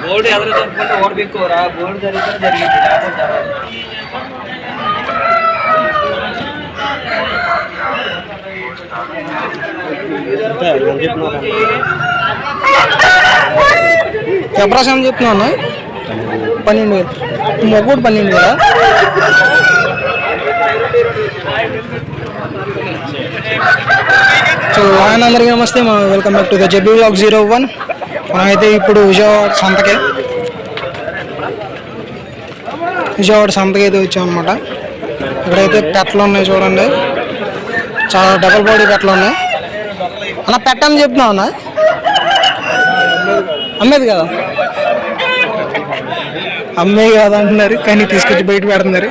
Board ಯಾವ್ದ್ರ ತಂದ್ಕೊಂಡು ಓಡ್ಬೇಕು ಅವ್ರ board జరిగింది ప్రశాంత్ చెప్తున్నాను 12,000 మొగ్గుడు 12,000 కదా. సో ఆయన అందరికీ నమస్తే, welcome back to the JB vlog 01. మనమైతే ఇప్పుడు విజయవాడ సంతకి అయితే వచ్చాం అనమాట. ఇక్కడైతే పెట్టలు ఉన్నాయి చూడండి, చాలా డబల్ బాడీ పెట్టలు ఉన్నాయి. అన్న పెట్టని చెప్తున్నావు అన్న, అమ్మేది కదా, అమ్మే కాదు అంటున్నారు కానీ తీసుకొచ్చి బయట పెడుతున్నారు.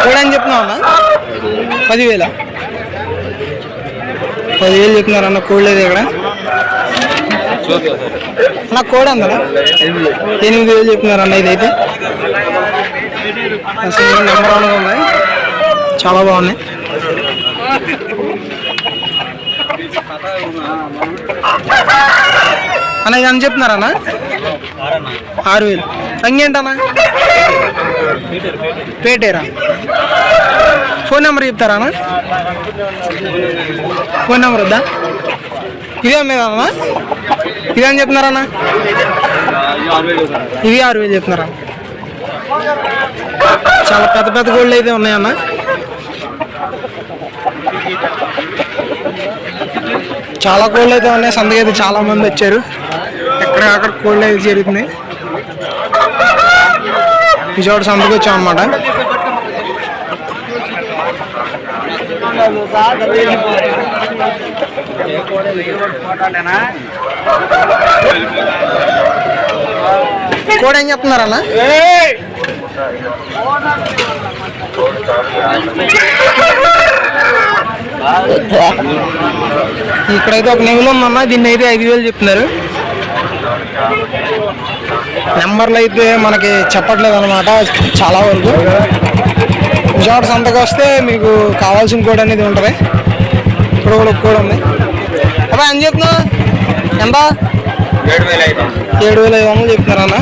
కోడి అని చెప్తున్నావు అన్న, 10,000 చెప్తున్నారు అన్న. కోడి లేదు ఇక్కడ అన్న, కోడి అందరా 8,000 చెప్తున్నారు అన్న. ఇదైతే అసలు నెంబర్ 1గా ఉన్నాయి, చాలా బాగున్నాయి. అన్న ఇది అని చెప్తున్నారన్నా 6,000. అంగేంటన్నా పేటేరా? ఫోన్ నెంబర్ చెప్తారా అన్న? ఫోన్ నెంబర్ వద్దా? ఇదే అమ్మేదన్నా? ఇదేం చెప్తున్నారన్నా? ఇవి 6,000 చెప్తున్నారా? చాలా పెద్ద పెద్ద గోళ్ళు అయితే ఉన్నాయన్న. చాలా కోళ్ళు అయితే ఉన్నాయి. సంతకి అయితే చాలా మంది వచ్చారు, ఎక్కడెక్కడ కోళ్ళు అయితే జరుగుతున్నాయి. విజయవాడ సంతకి వచ్చాం అన్నమాట. కోడి ఏం చెప్తున్నారన్నా? ఇక్కడైతే ఒక నెమలి ఉందన్న, దీన్ని అయితే 5,000 చెప్తున్నారు. నెంబర్లు అయితే మనకి చెప్పట్లేదు అనమాట చాలా వరకు. విజయవాడ సంతకు వస్తే మీకు కావాల్సిన కోడి అనేది ఉంటుంది. ఇక్కడ కూడా ఒక కోడి ఉంది. అబ్బా అని చెప్తున్నా ఎంత? 7,500 చెప్తున్నారన్న.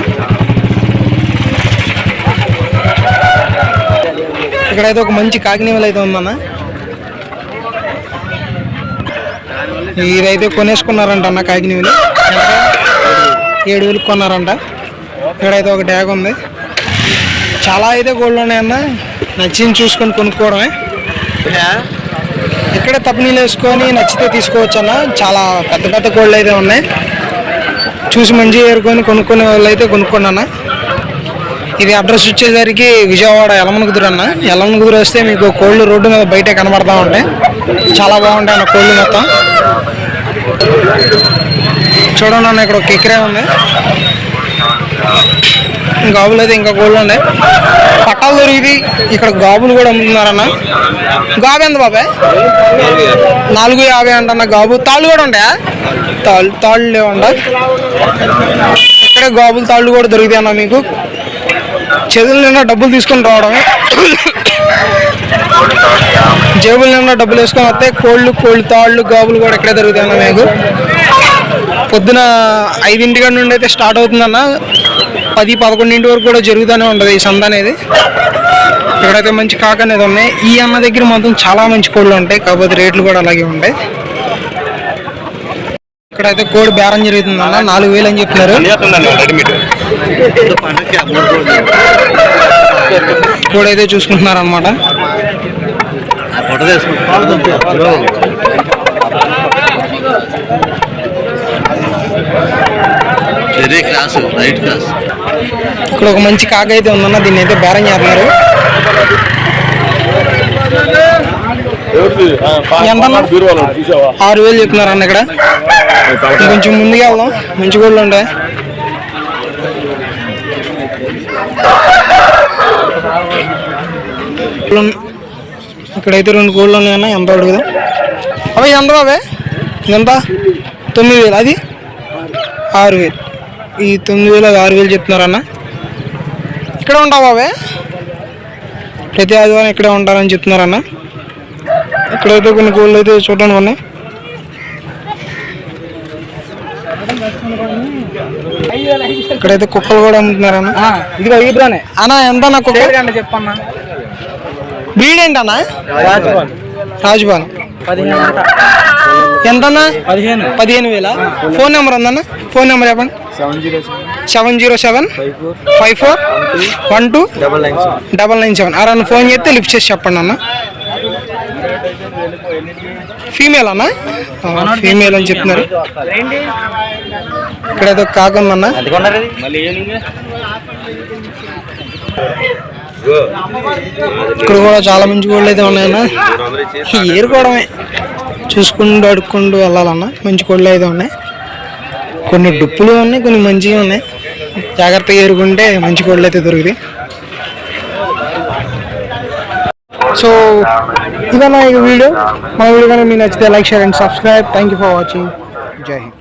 ఇక్కడైతే ఒక మంచి కాకినేమలు అయితే ఉందన్న. ఇదైతే కొనేసుకున్నారంట అన్న, కాకినేమలు 7,000 కొన్నారంట. ఇక్కడైతే ఒక ట్యాగ్ ఉంది. చాలా అయితే గోల్డ్ ఉన్నాయన్న, నచ్చింది చూసుకొని కొనుక్కోవడమే. ఇక్కడే తప్పనీళ్ళు వేసుకొని నచ్చితే తీసుకోవచ్చు అన్న. చాలా పెద్ద పెద్ద గోల్డ్ అయితే ఉన్నాయి, చూసి మంచిగా ఏరుకొని కొనుక్కునే వాళ్ళు అయితే కొనుక్కోండి అన్న. ఇది అడ్రస్ వచ్చేసరికి విజయవాడ యలమనుగుదురు అన్న. యలమనుగుదురు వస్తే మీకు కోళ్ళు రోడ్డు మీద బయటే కనబడతా ఉంటాయి, చాలా బాగుంటాయి అన్న కోళ్ళు మొత్తం. చూడండి అన్న, ఇక్కడ ఒక కిక్కిరే ఉంది. గాబులు అయితే ఇంకా కోళ్ళు ఉన్నాయి, పట్టాలు దొరికింది. ఇక్కడ గాబులు కూడా అమ్ముతున్నారన్న. గాబు ఎంత బాబాయ్? 4,50 అంటన్న గాబు. తాళ్ళు కూడా ఉంటాయా? తాళ్ళు లేవంట. ఇక్కడే గాబులు తాళ్ళు కూడా దొరుకుతాయి అన్న మీకు. చేతుల నిండా డబ్బులు తీసుకొని రావడమే, జేబుల నిండా డబ్బులు వేసుకొని వస్తే కోళ్ళు తాళ్ళు గాబులు కూడా ఇక్కడే దొరుకుతాయి అన్న మీకు. పొద్దున 5 నుండి అయితే స్టార్ట్ అవుతుందన్న, 10-11 వరకు కూడా జరుగుతూనే ఉంటుంది ఈ సంత అనేది. ఇక్కడైతే మంచి కాక అనేది ఉన్నాయి. ఈ అన్న దగ్గర మాత్రం చాలా మంచి కోళ్ళు ఉంటాయి, కాకపోతే రేట్లు కూడా అలాగే ఉంటాయి. ఇక్కడైతే కోడి బేరం జరుగుతుందన్న, 4,000 అని చెప్తున్నారు. కోడి అయితే చూసుకుంటున్నారు అన్నమాట. ఇక్కడ ఒక మంచి కాక అయితే ఉందన్న, దీన్ని అయితే బేరం చేస్తున్నారు. ఎంత? 6,000 చెప్తున్నారు అన్న. ఇక్కడ కొంచెం ముందుకు వెళ్దాం, మంచి కోళ్ళు ఉంటాయి. ఇక్కడైతే 2 కోళ్ళు ఉన్నాయన్న. ఎంత అడుగుదాం? అవి ఎంత బాబే? ఎంత? 9,000. అది 6,000. ఈ 9,000 6,000 చెప్తున్నారన్న. ఇక్కడే ఉంటావా అవే? ప్రతి ఆదివారం ఇక్కడే ఉంటారని చెప్తున్నారన్న. ఇక్కడైతే కొన్ని కోళ్ళు అయితే చూడడానికి ఉన్నాయి. ఇక్కడైతే కుక్కలు కూడా అమ్ముతున్నారన్న. ఇదిగో ఇబ్రానే అన్న ఎంత అన్న కుక్క? చెప్పన్నా. బ్రీడ్ ఏంటన్నా? రాజుబాన్. 15 ఎంతన్నా? 15,000. ఫోన్ నెంబర్ ఉందన్న? ఫోన్ నెంబర్ చెప్పండి. 707 54 12 997. అరన్న ఫోన్ చేస్తే లిఫ్ట్ చేసి చెప్పండి అన్న. ఫీమేల్ అన్న? ఫీమేల్ అని చెప్తున్నారు. ఇక్కడైతే కాక ఉందన్న. ఇక్కడ కూడా చాలా మంచి కోళ్ళు అయితే ఉన్నాయన్న. ఏరుకోవడమే, చూసుకుంటూ అడుక్కుంటూ వెళ్ళాలన్న. మంచి కోళ్ళు అయితే ఉన్నాయి. కొన్ని డుప్పులు ఉన్నాయి, కొన్ని మంచిగా ఉన్నాయి. జాగ్రత్తగా ఏరుకుంటే మంచి కోళ్ళు అయితే దొరుకుతాయి. సో ఇదన్నా ఈ వీడియో. మన వీడియో కానీ మీకు నచ్చితే like, share and subscribe. Thank you for watching. జై హింద్.